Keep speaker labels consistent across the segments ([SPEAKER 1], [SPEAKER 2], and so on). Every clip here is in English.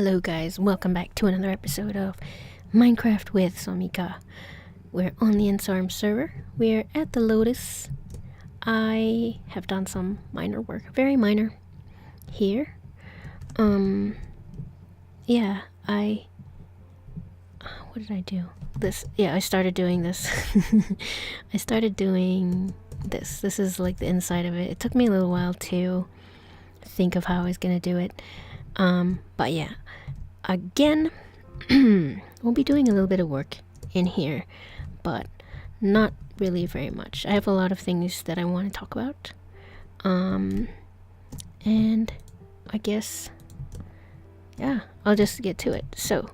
[SPEAKER 1] Hello guys, welcome back to another episode of Minecraft with sonmica. We're on the Insorum server. We're at the Lotus. I have done some minor work, very minor, here. Yeah, what did I do? I started doing this. I started doing this. This is like the inside of it. It took me a little while to think of how I was gonna do it. But yeah, again, we'll be doing a little bit of work in here, but not really very much. I have a lot of things that I want to talk about. And I guess, yeah, I'll just get to it. So,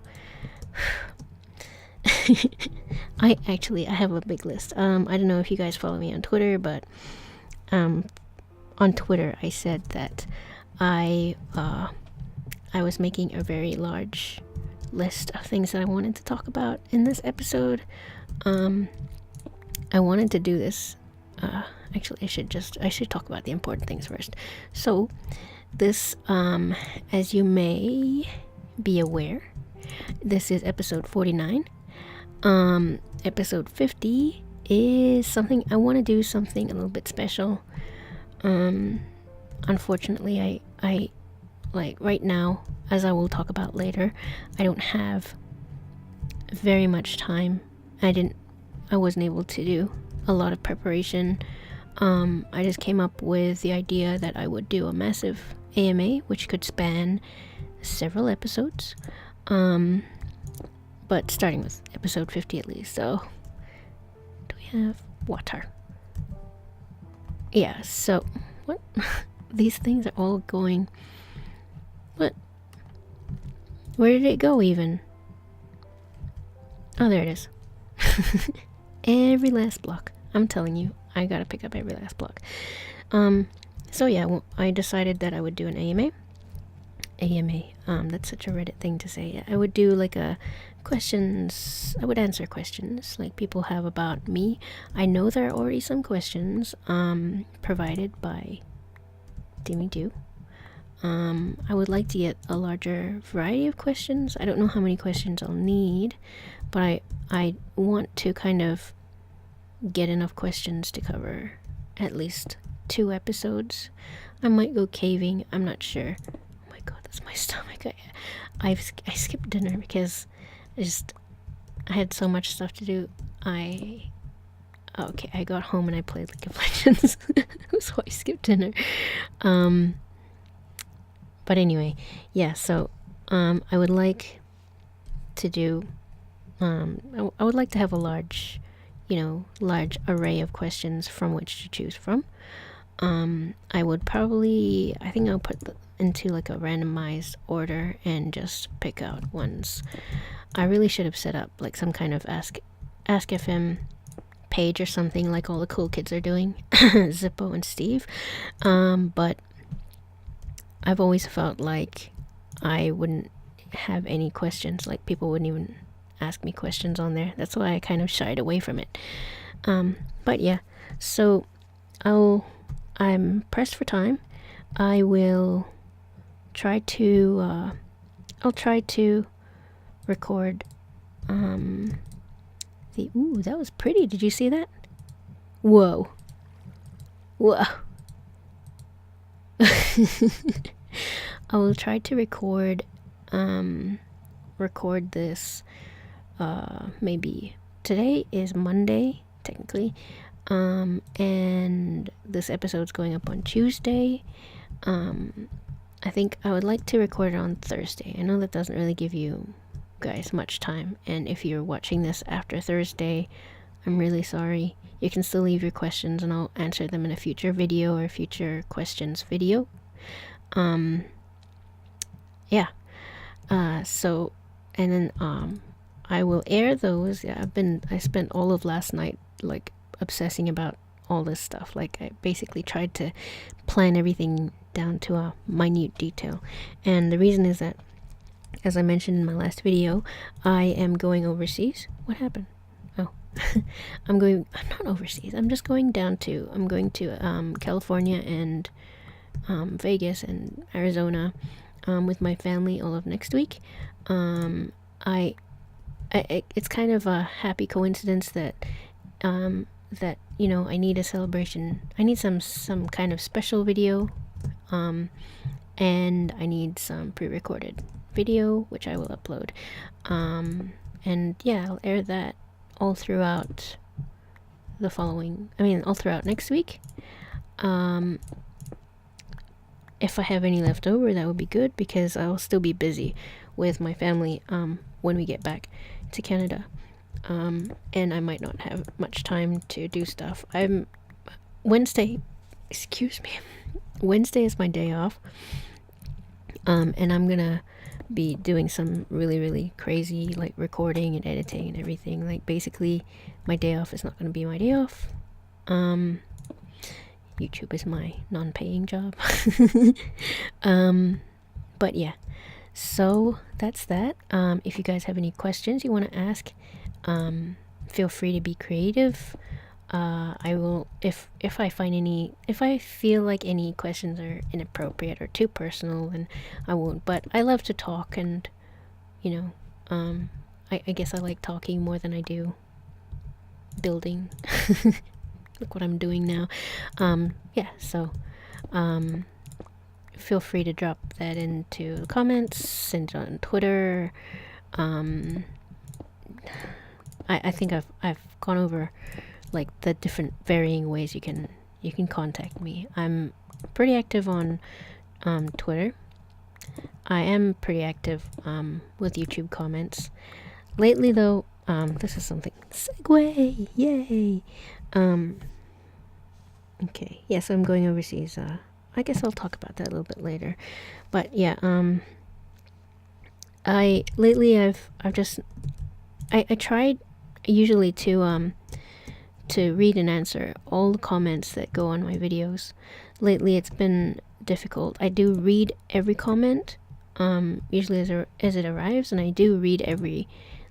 [SPEAKER 1] I have a big list. I don't know if you guys follow me on Twitter, but, on Twitter, I said that I was making a very large list of things that I wanted to talk about in this episode. I wanted to do this. Actually, I should talk about the important things first. So, this, as you may be aware, this is episode 49. Episode 50 is something I want to do, something a little bit special. Unfortunately, I like right now, as I will talk about later, I don't have very much time. I wasn't able to do a lot of preparation. I just came up with the idea that I would do a massive AMA, which could span several episodes. But starting with episode 50 at least. So, do we have water? Yeah, so, what? These things are all going... What? Where did it go even? Oh, there it is. Every last block. I'm telling you, I gotta pick up every last block. So yeah, I decided that I would do an AMA. That's such a Reddit thing to say. I would do like I would answer questions like people have about me. I know there are already some questions, provided by Dimmy Doo. I would like to get a larger variety of questions. I don't know how many questions I'll need, but I want to kind of get enough questions to cover at least 2 episodes. I might go caving, I'm not sure. Oh my god, that's my stomach. I skipped dinner because I had so much stuff to do. I got home and I played League of Legends. So I skipped dinner. But anyway, yeah, so, I would like to do, I would like to have a large array of questions from which to choose from. I would probably, I think I'll put into like a randomized order and just pick out ones. I really should have set up like some kind of Ask FM page or something like all the cool kids are doing, Zippo and Steve, but I've always felt like I wouldn't have any questions, like people wouldn't even ask me questions on there. That's why I kind of shied away from it. But yeah, so I'm pressed for time. I will try to, I'll try to record, ooh, that was pretty. Did you see that? Whoa. I will try to record this, maybe today is Monday, technically, and this episode's going up on Tuesday. I think I would like to record it on Thursday. I know that doesn't really give you guys much time, and if you're watching this after Thursday, I'm really sorry. You can still leave your questions and I'll answer them in a future video or future questions video. Yeah. So, and then, I will air those. Yeah, I spent all of last night, like, obsessing about all this stuff. Like, I basically tried to plan everything down to a minute detail. And the reason is that, as I mentioned in my last video, I am going overseas. What happened? Oh. I'm not overseas. I'm going to California and Vegas and Arizona with my family all of next week. It's kind of a happy coincidence that that I need a celebration. I need some kind of special video, and I need some pre-recorded video which I will upload, and yeah, I'll air that all throughout all throughout next week. If I have any left over, that would be good, because I'll still be busy with my family when we get back to Canada, and I might not have much time to do stuff. Wednesday is my day off, and I'm gonna be doing some really crazy, like, recording and editing and everything. Like, basically my day off is not gonna be my day off. YouTube is my non-paying job. But yeah, so that's that. If you guys have any questions you want to ask, feel free to be creative. I will, if I feel like any questions are inappropriate or too personal, then I won't. But I love to talk, and I guess I like talking more than I do building. Look what I'm doing now. Yeah, so feel free to drop that into the comments, send it on Twitter. I think I've gone over, like, the different varying ways you can contact me. I'm pretty active on Twitter. I am pretty active with YouTube comments. Lately though, this is something segue, yay. Okay, yes, I'm going overseas. I guess I'll talk about that a little bit later. But yeah, I tried usually to read and answer all the comments that go on my videos. Lately it's been difficult. I do read every comment, usually as it arrives, and I do read every,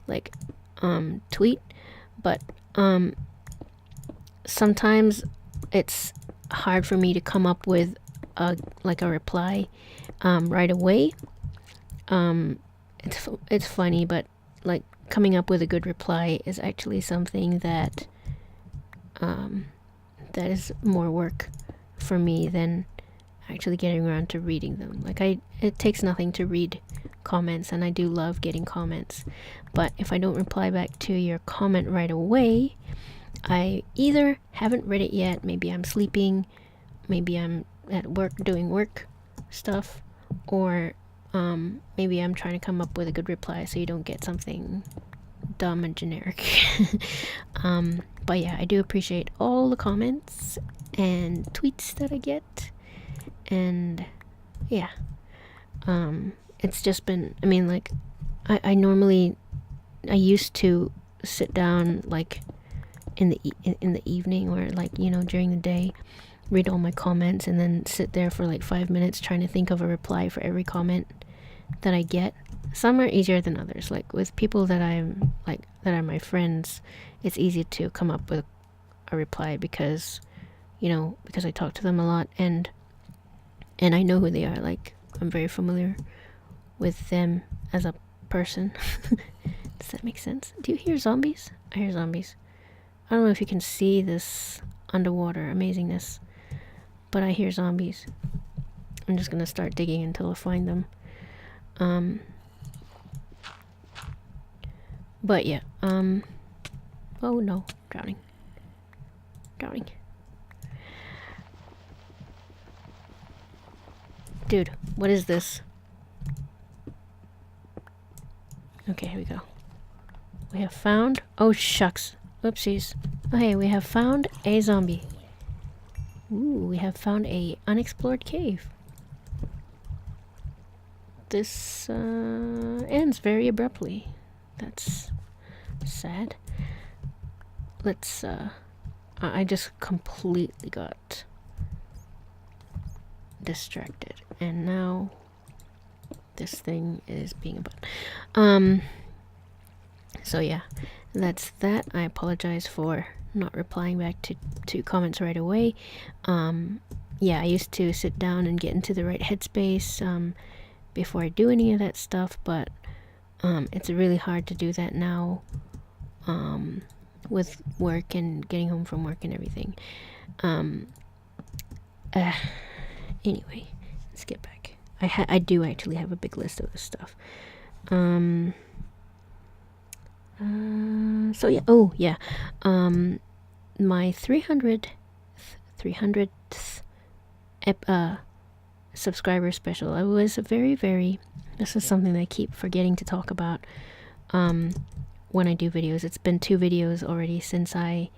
[SPEAKER 1] like, tweet, but sometimes it's hard for me to come up with a reply right away. It's funny, but, like, coming up with a good reply is actually something that that is more work for me than actually getting around to reading them. Like, it takes nothing to read comments, and I do love getting comments, but if I don't reply back to your comment right away, I either haven't read it yet, maybe I'm sleeping, maybe I'm at work doing work stuff, or maybe I'm trying to come up with a good reply so you don't get something dumb and generic. But yeah, I do appreciate all the comments and tweets that I get, and yeah, it's just been, I mean, like, I used to sit down, like, in the evening, or, like, during the day, read all my comments, and then sit there for like 5 minutes trying to think of a reply for every comment that I get. Some are easier than others. Like, with people that that are my friends, it's easy to come up with a reply because I talk to them a lot, and I know who they are. Like, I'm very familiar with them as a person. Does that make sense? Do you hear zombies? I hear zombies. I don't know if you can see this underwater amazingness, but I hear zombies. I'm just gonna start digging until I find them. But yeah, oh no, drowning. Dude, what is this? Okay, here we go. We have found, oh shucks, oopsies. Oh hey, we have found a zombie. Ooh, we have found a unexplored cave. This ends very abruptly. That's sad. Let's I just completely got distracted, and now this thing is being a butt. So yeah, that's that. I apologize for not replying back to comments right away. Yeah, I used to sit down and get into the right headspace before I do any of that stuff, but it's really hard to do that now, with work and getting home from work and everything. Anyway, let's get back. I do actually have a big list of this stuff. So yeah, my 300th subscriber special. I was this is something that I keep forgetting to talk about when I do videos. It's been 2 videos already since I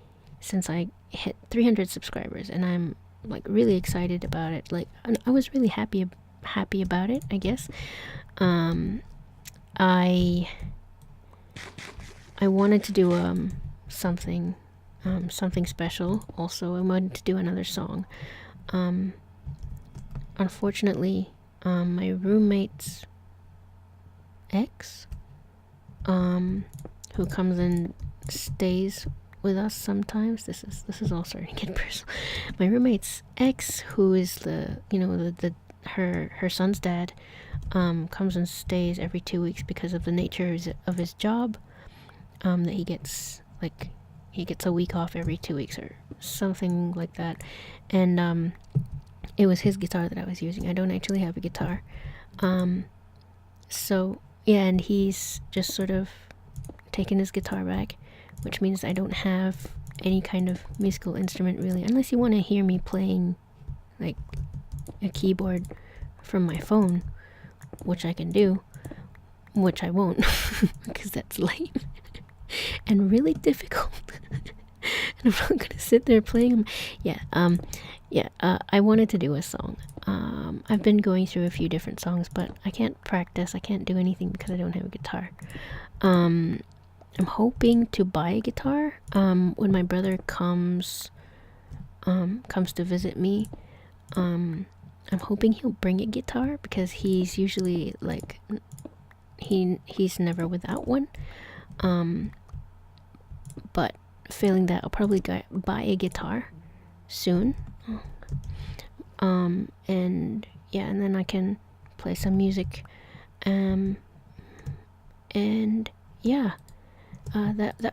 [SPEAKER 1] hit 300 subscribers, and I'm like really excited about it. Like, I was really happy about it, I guess. I wanted to do something special. Also, I wanted to do another song. Unfortunately, my roommate's ex, who comes and stays with us sometimes. This is all starting to get personal. My roommate's ex, who is her son's dad, comes and stays every 2 weeks because of the nature of his job. That he gets a week off every 2 weeks or something like that. And it was his guitar that I was using. I don't actually have a guitar. So yeah, and he's just sort of taken his guitar back, which means I don't have any kind of musical instrument really, unless you want to hear me playing like a keyboard from my phone, which I can do, which I won't because that's lame and really difficult. And I'm not gonna sit there playing them. I wanted to do a song. I've been going through a few different songs, but I can't practice. I can't do anything because I don't have a guitar. I'm hoping to buy a guitar when my brother comes to visit me. I'm hoping he'll bring a guitar because he's usually like he's never without one. But failing that, I'll probably buy a guitar soon. And then I can play some music. That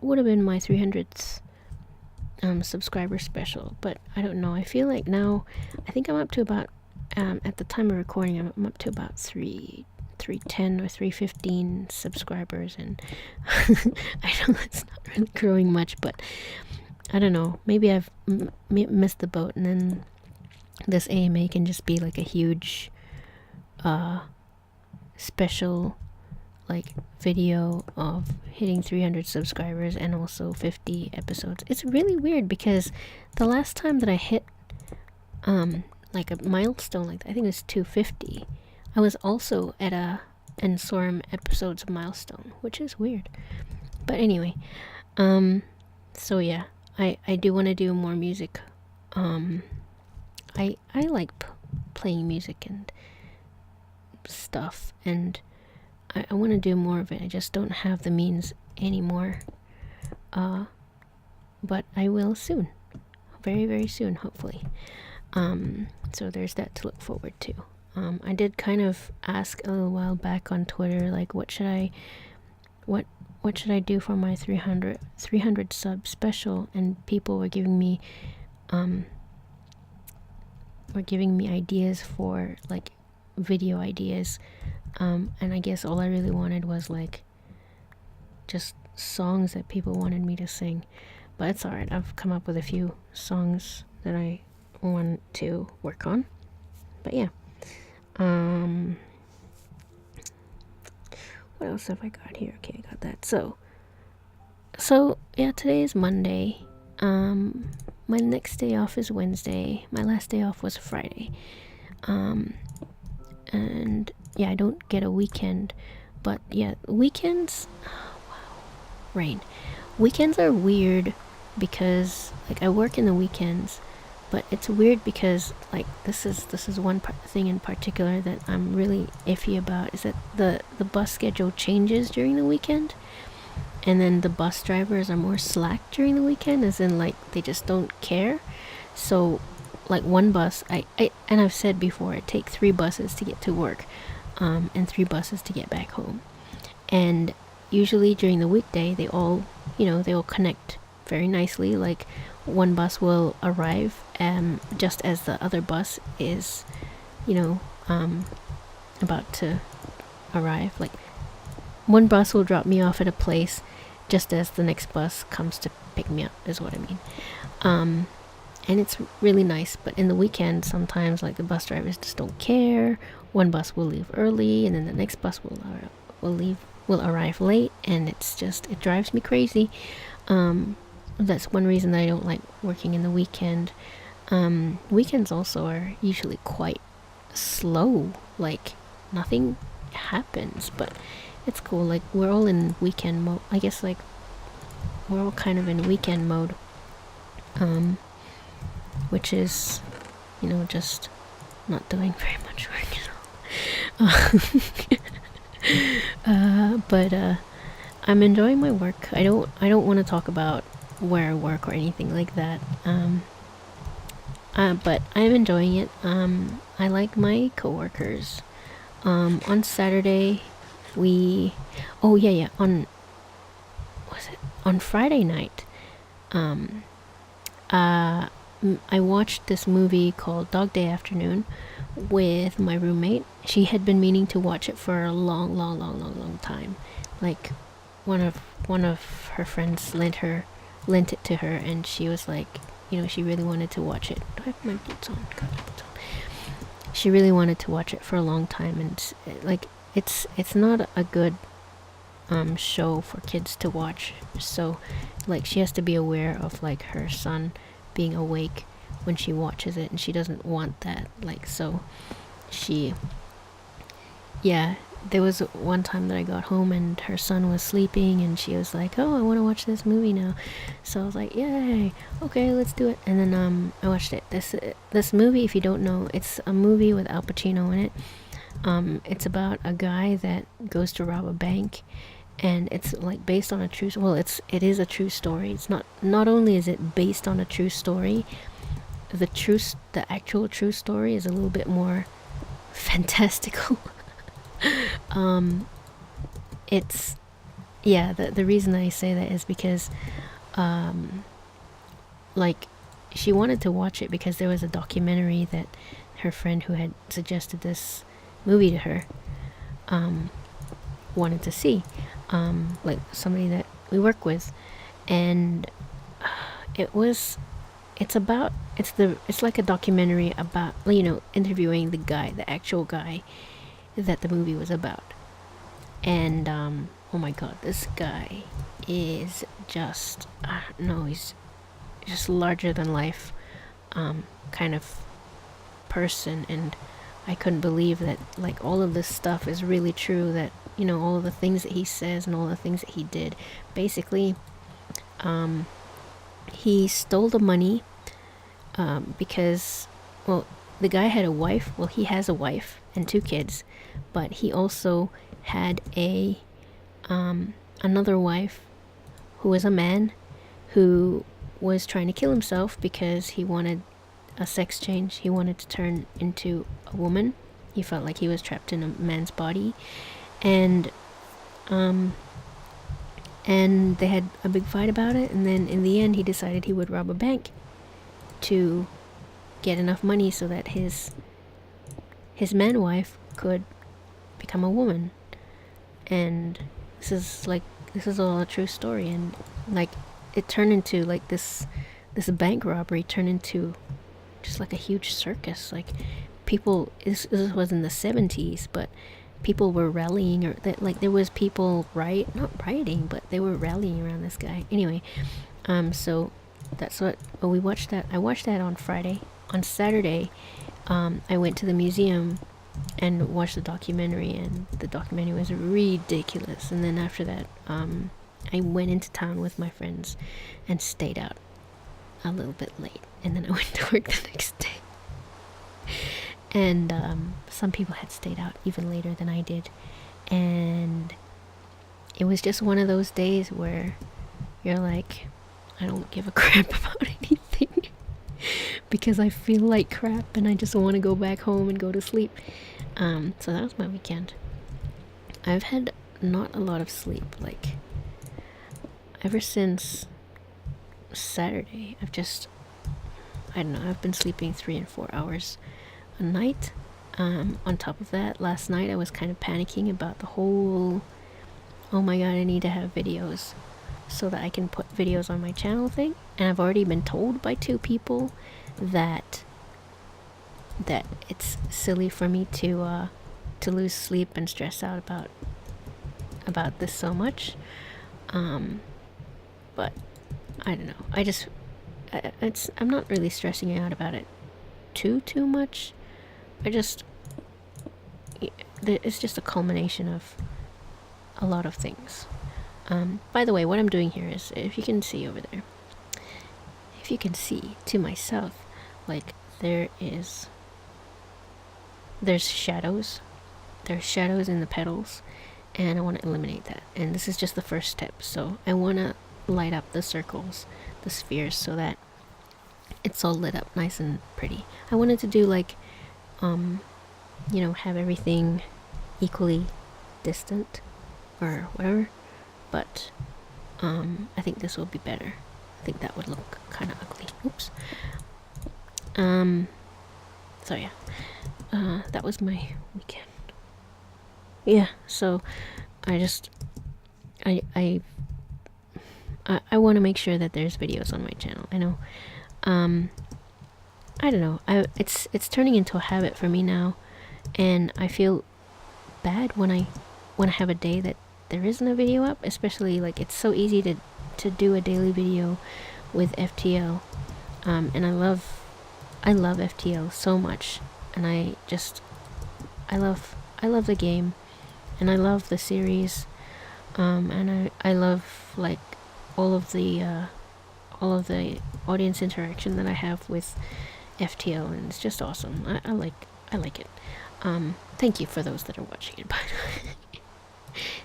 [SPEAKER 1] would have been my 300th subscriber special, but I don't know. I feel like now, I think I'm up to about, at the time of recording, I'm up to about 310 or 315 subscribers, and I know it's not really growing much, but I don't know, maybe I've missed the boat, and then this AMA can just be like a huge special like video of hitting 300 subscribers and also 50 episodes. It's really weird because the last time that I hit like a milestone like that, I think it was 250, I was also at a Insorum episodes milestone, which is weird. But anyway, so yeah, I do want to do more music. I like playing music and stuff, and I want to do more of it. I just don't have the means anymore. But I will soon. Very, very soon, hopefully. So there's that to look forward to. I did kind of ask a little while back on Twitter, like, what should I do for my 300 sub special, and people were giving me ideas for like video ideas, and I guess all I really wanted was like just songs that people wanted me to sing, but it's alright. I've come up with a few songs that I want to work on, but yeah. What else have I got here? Okay, I got that. So yeah, today is Monday. My next day off is Wednesday. My last day off was Friday. And yeah, I don't get a weekend, but yeah, weekends, rain. Weekends are weird because like I work in the weekends, but it's weird because like this is one thing in particular that I'm really iffy about, is that the bus schedule changes during the weekend, and then the bus drivers are more slack during the weekend, as in like they just don't care. So like one bus, and I've said before, I take 3 buses to get to work. and 3 buses to get back home. And usually during the weekday, they all connect very nicely. Like, one bus will arrive just as the other bus is, about to arrive. Like, one bus will drop me off at a place just as the next bus comes to pick me up, is what I mean. And it's really nice. But in the weekend, sometimes, like, the bus drivers just don't care. One bus will leave early, and then the next bus will arrive late, and it drives me crazy. That's one reason that I don't like working in the weekend. Weekends also are usually quite slow. Like, nothing happens, but it's cool. Like, we're all in weekend mode. I guess, like, we're all kind of in weekend mode, which is, just not doing very much work at all. But I'm enjoying my work. I don't want to talk about where I work or anything like that. But I'm enjoying it. I like my coworkers. On Saturday, on Friday night, I watched this movie called Dog Day Afternoon with my roommate. She had been meaning to watch it for a long time. Like, one of her friends lent it to her, and she was like, she really wanted to watch it. Do I have my boots on? God, my boots on. She really wanted to watch it for a long time, and like, it's not a good show for kids to watch. So, like, she has to be aware of, like, her son being awake when she watches it, and she doesn't want that. Like, so there was one time that I got home and her son was sleeping, and she was like, "Oh, I want to watch this movie now." So I was like, "Yay, okay, let's do it." And then I watched it. This movie, if you don't know, it's a movie with Al Pacino in it. It's about a guy that goes to rob a bank, and it's, like, based on a true. Well, it is a true story. It's not only is it based on a true story, the actual true story is a little bit more fantastical. It's, the reason I say that is because, like, she wanted to watch it because there was a documentary that her friend who had suggested this movie to her wanted to see, like, somebody that we work with, and it's like a documentary about, interviewing the actual guy that the movie was about. And oh my god, this guy is just he's just larger than life kind of person, and I couldn't believe that, like, all of this stuff is really true, that, all of the things that he says and all the things that he did. Basically, he stole the money because, well, the guy had a wife. Well, he has a wife and 2 kids, but he also had another wife who was a man who was trying to kill himself because he wanted a sex change. He wanted to turn into a woman. He felt like he was trapped in a man's body, and they had a big fight about it, and then in the end he decided he would rob a bank to get enough money so that his man wife could become a woman. And this is all a true story, and, like, it turned into, like, this bank robbery turned into just like a huge circus. Like, people, this was in the 70s, but people were rallying, or that, like, there was people not rioting, but they were rallying around this guy. Anyway, so that's what we watched. I watched that on Friday. On Saturday, I went to the museum and watched the documentary, and the documentary was ridiculous. And then after that, I went into town with my friends and stayed out a little bit late, and then I went to work the next day. And some people had stayed out even later than I did, and it was just one of those days where you're like, I don't give a crap about anything because I feel like crap and I just want to go back home and go to sleep. So that was my weekend. I've had not a lot of sleep, like ever since Saturday. I don't know, I've been sleeping 3 and 4 hours a night. On top of that, last night I was kind of panicking about the whole, oh my god, I need to have videos so that I can put videos on my channel thing. And I've already been told by 2 people that it's silly for me to lose sleep and stress out about this so much. But I don't know. I'm not really stressing out about it too much. It's just a culmination of a lot of things. By the way, what I'm doing here is, if you can see over there, if you can see to my south, like there's shadows. There's shadows in the petals, and I want to eliminate that. And this is just the first step. So I want to light up the circles, the spheres, so that it's all lit up nice and pretty. I wanted to do like, have everything equally distant or whatever, but I think this will be better. I think that would look kind of ugly. Oops. So yeah, that was my weekend. Yeah, so I want to make sure that there's videos on my channel. I know, I don't know, it's turning into a habit for me now, and I feel bad when I have a day that there isn't a video up, especially like it's so easy to do a daily video with FTL, and I love FTL so much, and I love the game, and I love the series, and I love like all of the audience interaction that I have with FTL, and it's just awesome. I like it. Thank you for those that are watching it, by the way.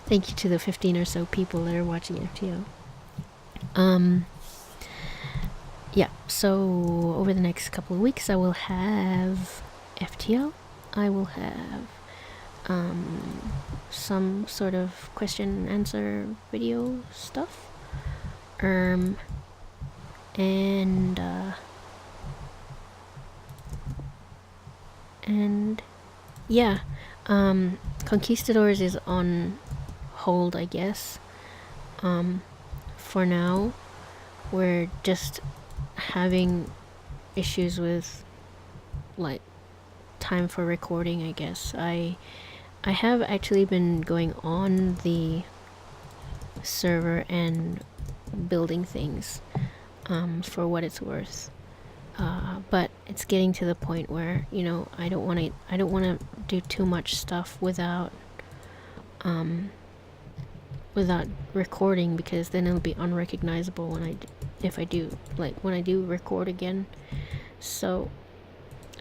[SPEAKER 1] Thank you to the 15 or so people that are watching FTL. Yeah, so over the next couple of weeks I will have FTL. I will have some sort of question and answer video stuff. And yeah, Conquistadors is on hold, I guess. For now, we're just having issues with like time for recording, I guess. I have actually been going on the server and building things for what it's worth, but it's getting to the point where, I don't want to do too much stuff without recording, because then it'll be unrecognizable when I do record again. So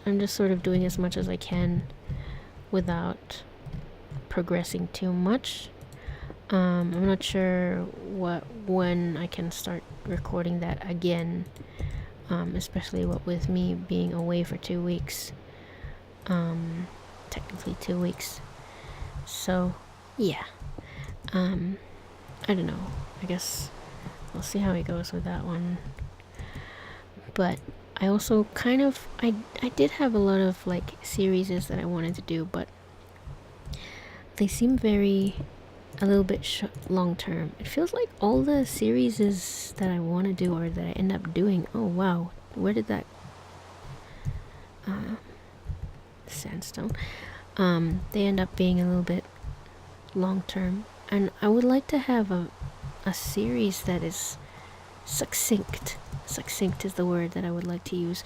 [SPEAKER 1] I'm just sort of doing as much as I can without progressing too much. I'm not sure when I can start recording that again, especially what with me being away for 2 weeks, technically 2 weeks. So yeah, I don't know, I guess we'll see how it goes with that one. But I also I did have a lot of like series that I wanted to do, but they seem a little bit long term. It feels like all the series that I want to do, or that I end up doing, oh wow, where did that sandstone, they end up being a little bit long term, and I would like to have a series that is succinct is the word that I would like to use,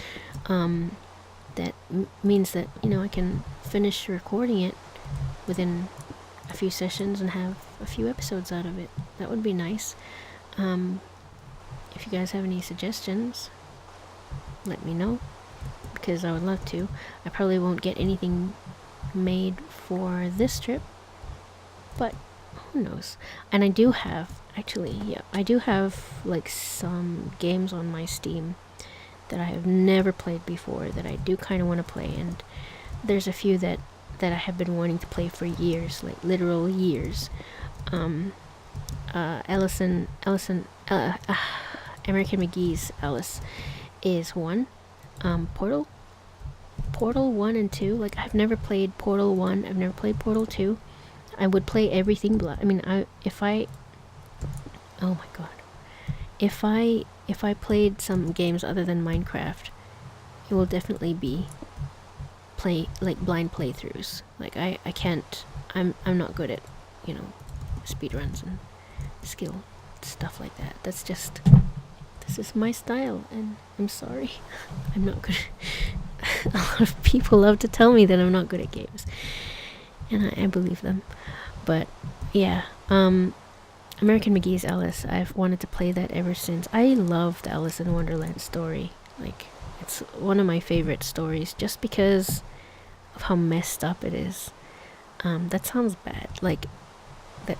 [SPEAKER 1] that means that I can finish recording it within a few sessions and have a few episodes out of it. That would be nice. If you guys have any suggestions, let me know, because I would love to. I probably won't get anything made for this trip, but who knows. And I do have like some games on my Steam that I have never played before that I do kind of want to play, and there's a few that I have been wanting to play for years, like literal years. American McGee's Alice is one. Portal 1 and 2. Like, I've never played Portal 1. I've never played Portal 2. I would play everything. Oh my god. If I played some games other than Minecraft, it will definitely be blind playthroughs. Like, I can't. I'm not good at, speedruns and skill stuff like that. This is my style, and I'm sorry. I'm not good. A lot of people love to tell me that I'm not good at games, and I believe them. But yeah, American McGee's Alice, I've wanted to play that ever since. I love the Alice in Wonderland story. Like, it's one of my favorite stories just because of how messed up it is. That sounds bad. Like, that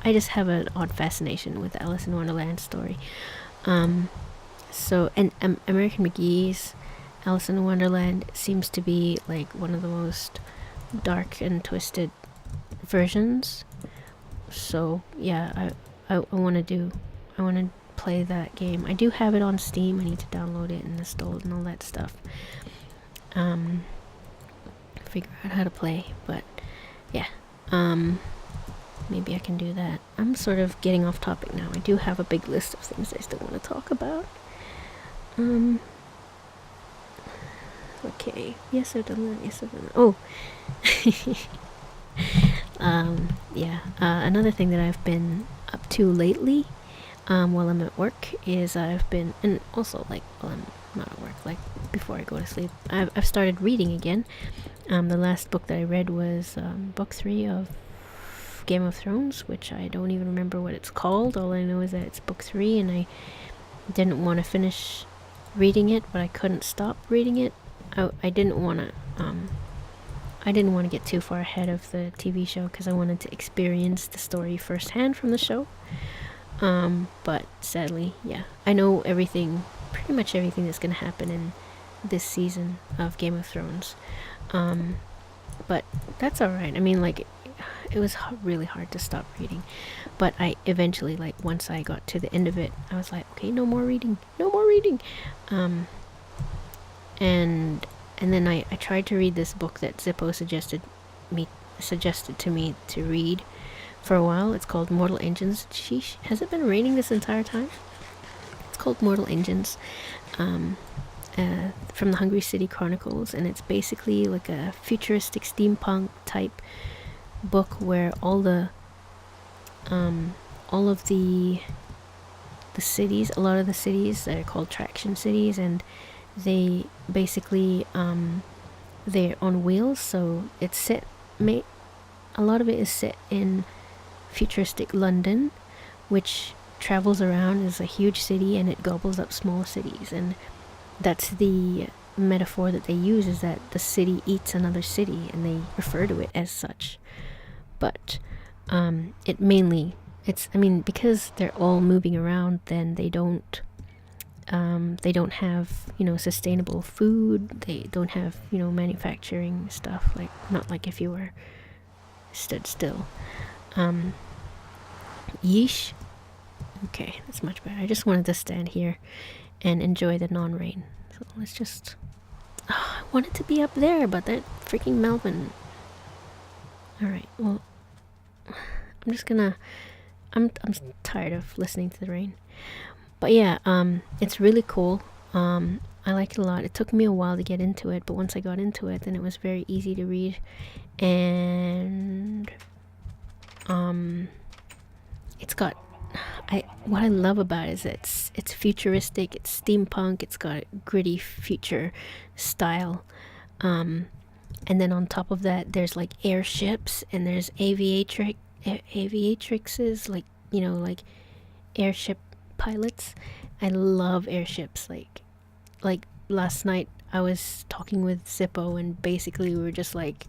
[SPEAKER 1] I just have an odd fascination with the Alice in Wonderland story. So, and American McGee's Alice in Wonderland seems to be like one of the most dark and twisted versions. So yeah, I want to play that game. I do have it on Steam. I need to download it and install it and all that stuff. Figure out how to play, but yeah, maybe I can do that. I'm sort of getting off topic now. I do have a big list of things I still want to talk about. Okay. Yes, I've done that. Oh. Yeah. Another thing that I've been up to lately, while I'm at work, is and also like while I'm not at work, like before I go to sleep, I've started reading again. The last book that I read was book 3 of Game of Thrones, which I don't even remember what it's called. All I know is that it's book 3, and I didn't want to finish reading it, but I couldn't stop reading it. I didn't want to get too far ahead of the TV show because I wanted to experience the story firsthand from the show. But sadly, yeah, I know pretty much everything that's going to happen in this season of Game of Thrones. But that's alright. I mean, like, it was really hard to stop reading, but I eventually, like, once I got to the end of it, I was like, okay, no more reading. And then I tried to read this book that Zippo suggested to me to read for a while. It's called Mortal Engines. Sheesh, has it been raining this entire time? It's called Mortal Engines, from the Hungry City Chronicles, and it's basically like a futuristic steampunk type book where all of the cities, a lot of the cities that are called traction cities, and they basically they're on wheels, so it's a lot of it is set in futuristic London, which travels around as a huge city, and it gobbles up small cities, and that's the metaphor that they use, is that the city eats another city, and they refer to it as such. But because they're all moving around, then they don't have, sustainable food. They don't have, manufacturing stuff, like, not like if you were stood still. Yeesh. Okay, that's much better. I just wanted to stand here and enjoy the non-rain. So let's just... I wanted to be up there, but that freaking Melvin. Alright, well, I'm just gonna... I'm tired of listening to the rain. But yeah, it's really cool. I like it a lot. It took me a while to get into it, but once I got into it, then it was very easy to read. And it's got... what I love about it is it's futuristic, it's steampunk, it's got a gritty future style. And then on top of that, there's like airships, and there's aviatrixes, like, like airship pilots. I love airships. Like last night I was talking with Zippo, and basically we were just like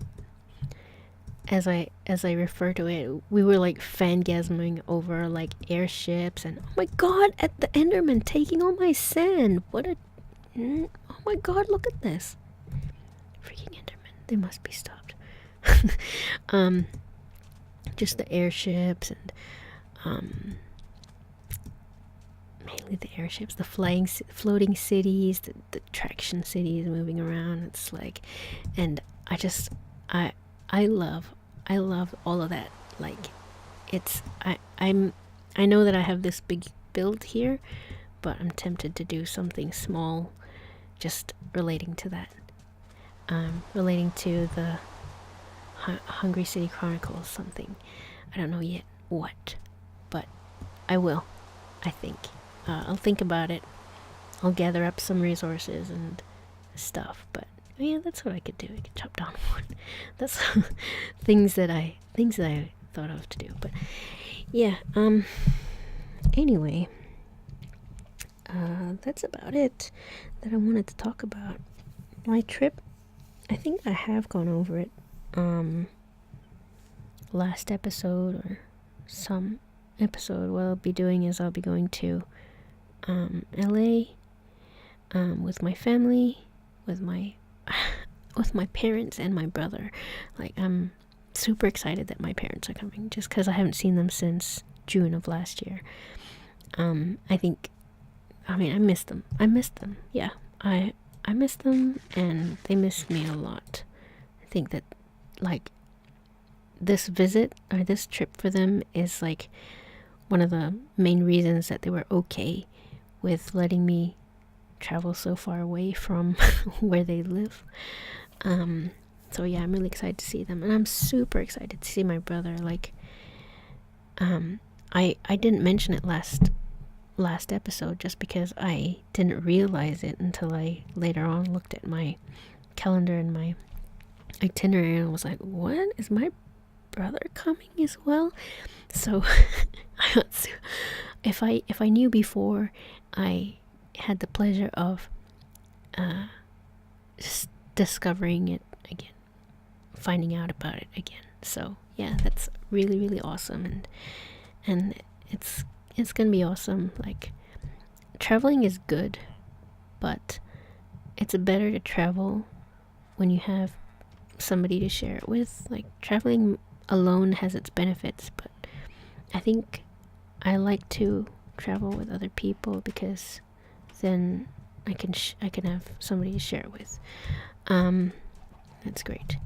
[SPEAKER 1] as I refer to it, we were like fangasming over like airships and oh my god, at the Enderman taking all my sand. What a oh my god, look at this. Freaking Enderman. They must be stopped. Just the airships and mainly the airships, the floating cities, the traction cities moving around. It's like, and I love all of that. Like, it's I know that I have this big build here, but I'm tempted to do something small, just relating to that, relating to the Hungry City Chronicles something. I don't know yet what, but I will. I think I'll think about it. I'll gather up some resources and stuff, but yeah, that's what I could do. I could chop down wood. That's things that I thought of to do. But yeah, anyway, that's about it that I wanted to talk about. My trip, I think I have gone over it last episode or some episode. What I'll be doing is I'll be going to LA with my family, with my parents and my brother. Like, I'm super excited that my parents are coming, just because I haven't seen them since June of last year. I miss them. Yeah, I miss them, and they missed me a lot. I think that, like, this visit or this trip for them is like one of the main reasons that they were okay with letting me travel so far away from where they live. So yeah, I'm really excited to see them, and I'm super excited to see my brother. Like, I didn't mention it last episode just because I didn't realize it until I later on looked at my calendar and my itinerary and was like, what, is my brother coming as well? So if I knew before, I had the pleasure of just discovering it again, finding out about it again. So yeah, that's really, really awesome, and it's gonna be awesome. Like, traveling is good, but it's better to travel when you have somebody to share it with. Like, traveling alone has its benefits, but I think I like to travel with other people because then I can have somebody to share it with. That's great.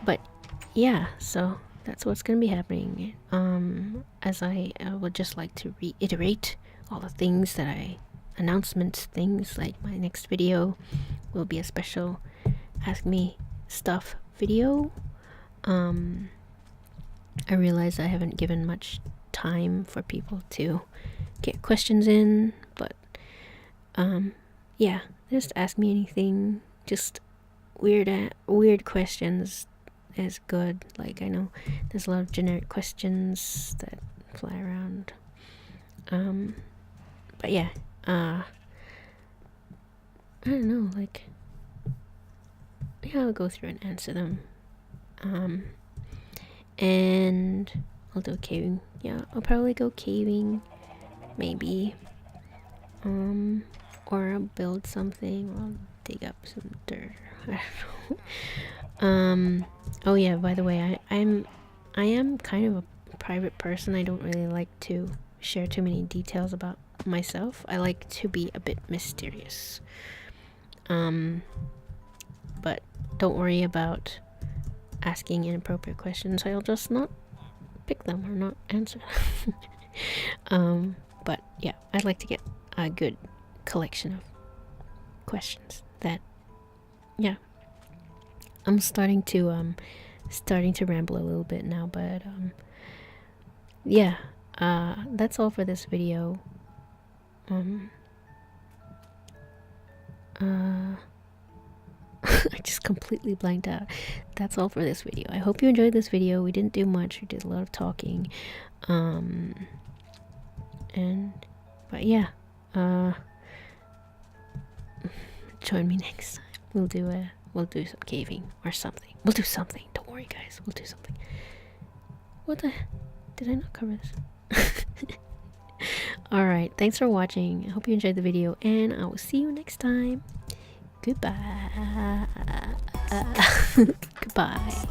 [SPEAKER 1] But yeah, so that's what's gonna be happening. As I would just like to reiterate all the things that announcements, things like my next video will be a special Ask Me Stuff video. I realize I haven't given much time for people to get questions in, but yeah, just ask me anything. Just weird questions is good. Like, I know there's a lot of generic questions that fly around, but yeah, I don't know, like, yeah, I'll go through and answer them. And I'll do caving. Yeah, I'll probably go caving, maybe. Or I'll build something, or I'll dig up some dirt. I don't know. Oh yeah, by the way, I am kind of a private person. I don't really like to share too many details about myself. I like to be a bit mysterious. But don't worry about asking inappropriate questions. I'll just not pick them or not answer them. But yeah, I'd like to get a good collection of questions that, yeah. I'm starting to ramble a little bit now, but yeah, that's all for this video. I just completely blanked out. That's all for this video. I hope you enjoyed this video. We didn't do much. We did a lot of talking. But yeah, join me next time. We'll do some caving or something. We'll do something. Don't Don't worry, guys. We'll do something. What the? Did I not cover this? Alright, thanks for watching. I hope you enjoyed the video, and I will see you next time. Goodbye. Goodbye.